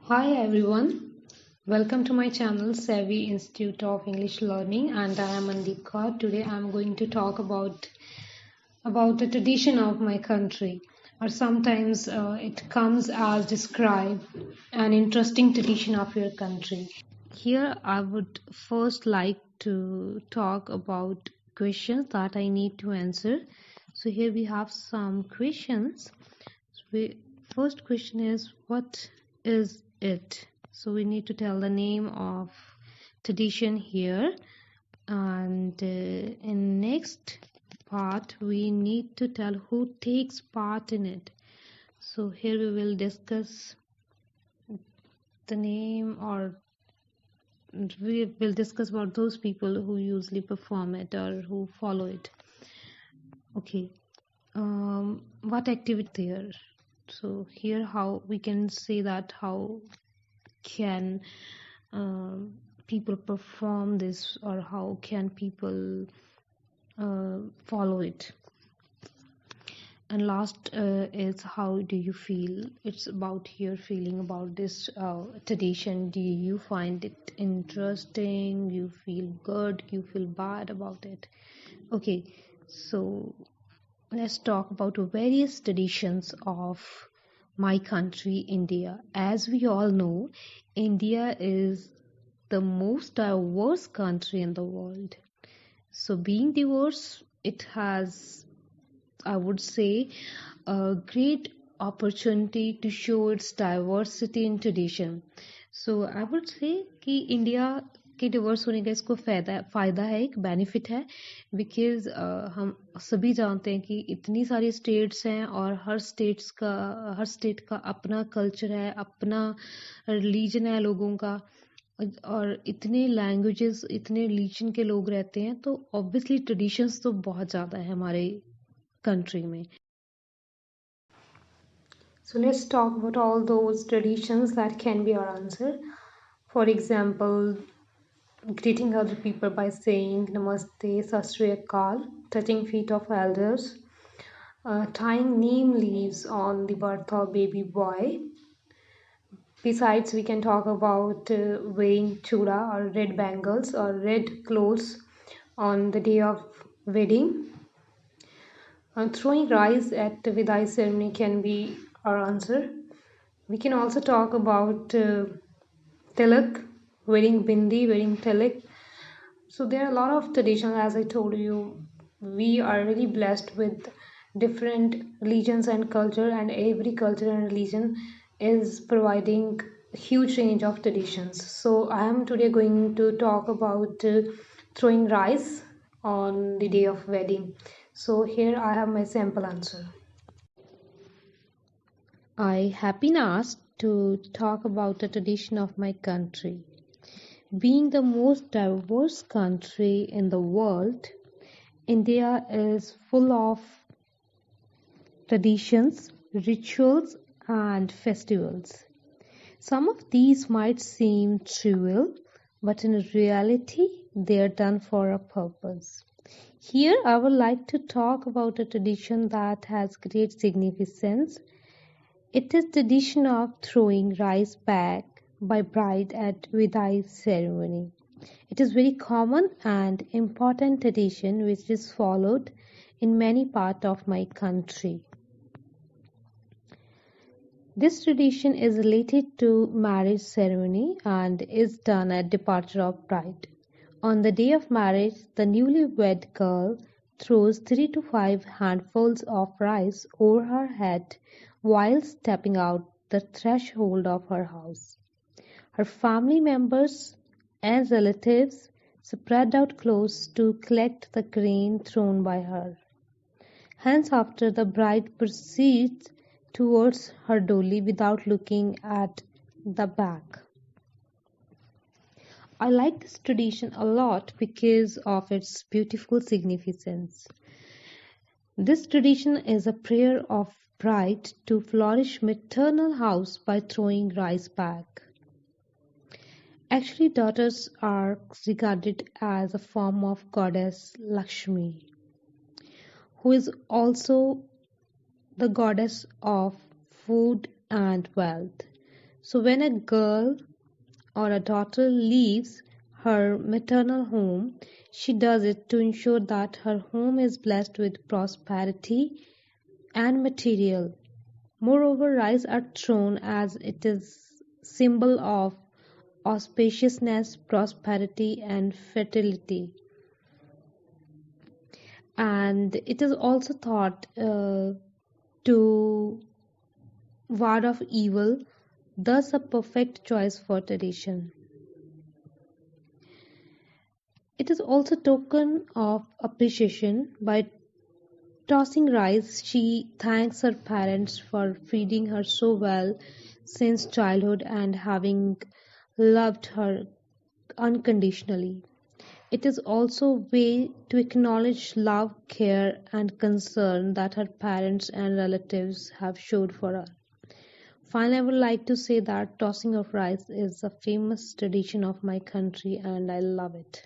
Hi everyone, welcome to my channel Savvy Institute of English Learning, and I am Mandeep Kaur. Today I am going to talk about the tradition of my country, or sometimes it comes as describe an interesting tradition of your country. Here I would first like to talk about questions that I need to answer. So here we have some questions. We, First question is, what is it? So we need to tell the name of tradition here, and in next part we need to tell who takes part in it. So here we will discuss the name, or we will discuss about those people who usually perform it or who follow it. Okay, what activity there? So here how we can say that how can people perform this, or how can people follow it. And last is, how do you feel? It's about your feeling about this tradition. Do you find it interesting? You feel good? You feel bad about it? Okay, so let's talk about various traditions of my country, India. As we all know, India is the most diverse country in the world. So, being diverse, it has, I would say, a great opportunity to show its diversity in tradition. So, I would say कि India के Divers होने का इसको फायदा है, एक benefit है, because हम सभी जानते हैं कि इतनी सारी स्टेट्स हैं और हर स्टेट का अपना कल्चर है, अपना रिलीजन है लोगों का, और इतने लैंग्वेजेस, इतने रिलीजन के लोग रहते हैं, तो ऑब्वियसली ट्रेडिशंस तो बहुत ज़्यादा है हमारे कंट्री में. So let's talk about all those traditions that can be our answer. For example, greeting other people by saying Namaste, Sat Sri Akal, touching feet of elders, tying neem leaves on the birth of baby boy. Besides, we can talk about wearing chura or red bangles or red clothes on the day of wedding. Throwing rice at the Vidai ceremony can be our answer. We can also talk about tilak, wearing bindi, wearing tilak. So there are a lot of traditions, as I told you. We are really blessed with different religions and culture, and every culture and religion is providing huge range of traditions. So I am today going to talk about throwing rice on the day of wedding. So here I have my sample answer. I have been asked to talk about the tradition of my country. Being the most diverse country in the world, India is full of traditions, rituals, and festivals. Some of these might seem trivial, but in reality, they are done for a purpose. Here, I would like to talk about a tradition that has great significance. It is the tradition of throwing rice bag by bride at Vidai ceremony. It is very common and important tradition which is followed in many parts of my country. This tradition is related to marriage ceremony and is done at departure of bride. On the day of marriage, the newlywed girl throws 3 to 5 handfuls of rice over her head while stepping out the threshold of her house. Her family members and relatives spread out close to collect the grain thrown by her. Hence, after the bride proceeds towards her dolly without looking at the back. I like this tradition a lot because of its beautiful significance. This tradition is a prayer of bride to flourish maternal house by throwing rice bag. Actually, daughters are regarded as a form of goddess Lakshmi, who is also the goddess of food and wealth. So when a girl or a daughter leaves her maternal home, she does it to ensure that her home is blessed with prosperity and material. Moreover, rice are thrown as it is symbol of auspiciousness, prosperity, and fertility. And it is also thought to ward off evil, thus a perfect choice for tradition. It is also token of appreciation. By tossing rice, she thanks her parents for feeding her so well since childhood and having loved her unconditionally. It is also a way to acknowledge love, care, and concern that her parents and relatives have showed for her. Finally, I would like to say that tossing of rice is a famous tradition of my country and I love it.